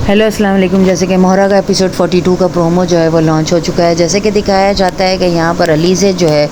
Hello अस्सलाम वालेकुम। जैसे कि मोहरा का एपिसोड 42 का प्रोमो जो है वो लॉन्च हो चुका है। जैसे कि दिखाया जाता है कि यहाँ पर अलीज़े जो है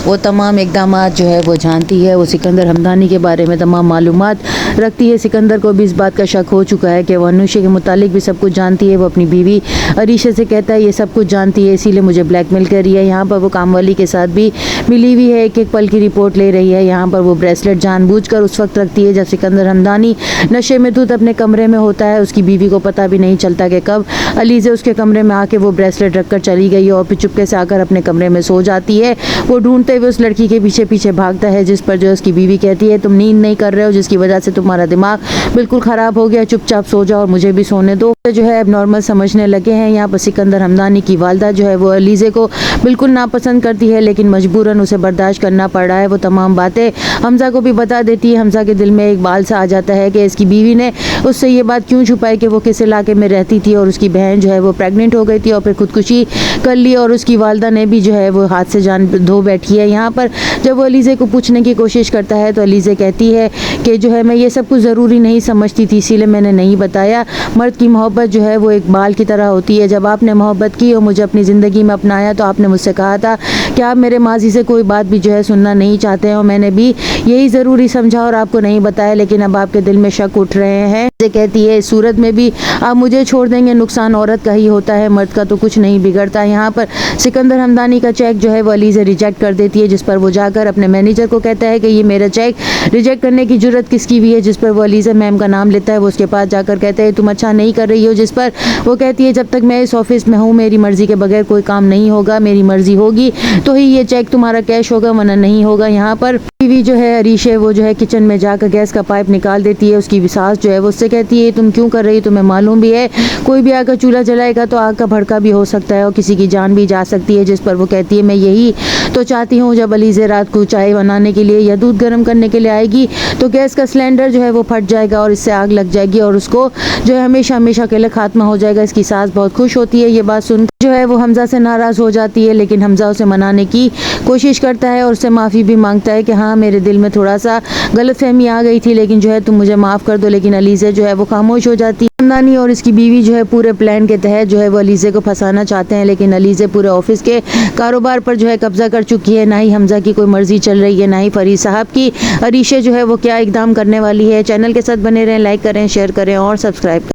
वो तमाम इक़दामात जो है वो जानती है। वो सिकंदर हमदानी के बारे में तमाम मालूमात रखती है। सिकंदर को भी इस बात का शक हो चुका है कि वो अनुशे के मुतालिक भी सब कुछ जानती है। वो अपनी बीवी अरीशा से कहता है ये सब कुछ जानती है, इसीलिए मुझे ब्लैकमेल कर रही है। यहाँ पर वो कामवाली के साथ भी मिली हुई है, एक एक पल की रिपोर्ट ले रही है। यहाँ पर वो ब्रेसलेट जानबूझकर उस वक्त रखती है जब सिकंदर हमदानी नशे में धुत अपने कमरे में होता है। उसकी बीवी को पता भी नहीं चलता कि कब अलीज़े उसके कमरे में आके वो ब्रेसलेट रखकर चली गई और फिर चुपके से आकर अपने कमरे में सो जाती है। वो ढूंढते हुए उस लड़की के पीछे पीछे भागता है, जिस पर जो उसकी बीवी कहती है तुम नींद नहीं कर रहे हो, जिसकी वजह से तुम्हारा दिमाग बिल्कुल ख़राब हो गया, चुपचाप सो जाओ और मुझे भी सोने दो। जो है अब नॉर्मल समझने लगे हैं। यहाँ पर सिकंदर हमदानी की वालदा जो है वो अलीज़े को बिल्कुल नापसंद करती है, लेकिन मजबूरन उसे बर्दाश्त करना पड़ रहा है। वो तमाम बातें हमजा को भी बता देती है। हमजा के दिल में एक बाल सा आ जाता है कि इसकी बीवी ने उससे ये बात क्यों छुपाई कि वो किस इलाके में रहती थी और उसकी बहन जो है वो प्रेग्नेंट हो गई थी और फिर खुदकुशी कर ली और उसकी वालदा ने भी जो है वो हाथ से जान धो बैठी है। यहाँ पर जब वो अलीज़े को पूछने की कोशिश करता है तो अलीज़े कहती है कि जो है मैं ये सब कुछ ज़रूरी नहीं समझती थी, इसीलिए मैंने नहीं बताया। मर्द की मोहब्बत जो है वो एक बाल की तरह होती है। जब आपने मोहब्बत की और मुझे अपनी ज़िंदगी में अपनाया तो आपने मुझसे कहा था कि आप मेरे माजी से कोई बात भी जो है सुनना नहीं चाहते हैं और मैंने भी यही ज़रूरी समझा और आपको नहीं बताया, लेकिन अब आपके दिल में शक उठ रहे हैं। कहती है इस सूरत में भी आप मुझे छोड़ देंगे, नुकसान औरत का ही होता है, मर्द का तो कुछ नहीं बिगड़ता। यहाँ पर सिकंदर हमदानी का चेक जो है वो अलीज़े रिजेक्ट कर देती है, जिस पर वो जाकर अपने मैनेजर को कहता है कि ये मेरा चेक रिजेक्ट करने की जरूरत किसकी भी है, जिस पर वो अलीज़ा मैम का नाम लेता है। वो उसके पास जाकर कहता है तुम अच्छा नहीं कर रही हो, जिस पर वो कहती है जब तक मैं इस ऑफिस में हूँ मेरी मर्जी के बगैर कोई काम नहीं होगा, मेरी मर्जी होगी तो ही ये चेक तुम्हारा कैश होगा वरना नहीं होगा। यहाँ पर बीवी जो है अरीशा वो जो है किचन में जाकर गैस का पाइप निकाल देती है। उसकी सास जो है वो उससे कहती है तुम क्यों कर रही हो, तुम्हें मालूम भी है कोई भी आकर चूल्हा जलाएगा तो आग का भड़का भी हो सकता है और किसी की जान भी जा सकती है। जिस पर वो कहती है मैं यही तो चाहती हूँ जब अलीज़े रात को चाय बनाने के लिए या दूध गर्म करने के लिए आएगी तो गैस का सिलेंडर जो है वो फट जाएगा और इससे आग लग जाएगी और उसको जो है हमेशा हमेशा के लिए खात्मा हो जाएगा। इसकी सास बहुत खुश होती है। ये बात सुन जो है वो हमजा से नाराज़ हो जाती है, लेकिन हमजा उसे मनाने की कोशिश करता है और उससे माफ़ी भी मांगता है कि हाँ मेरे दिल में थोड़ा सा गलतफहमी आ गई थी, लेकिन जो है तुम मुझे माफ़ कर दो। लेकिन अलीज़े जो है वो खामोश हो जाती है। हमदानी और इसकी बीवी जो है पूरे प्लान के तहत जो है वो अलीज़े को फंसाना चाहते हैं, लेकिन अलीज़े पूरे ऑफिस के कारोबार पर जो है कब्जा कर चुकी है। ना ही हमजा की कोई मर्जी चल रही है, ना ही फरीद साहब की। अरीशा जो है वो क्या इकदाम करने वाली है। चैनल के साथ बने रहें, लाइक करें, शेयर करें और सब्सक्राइब करें।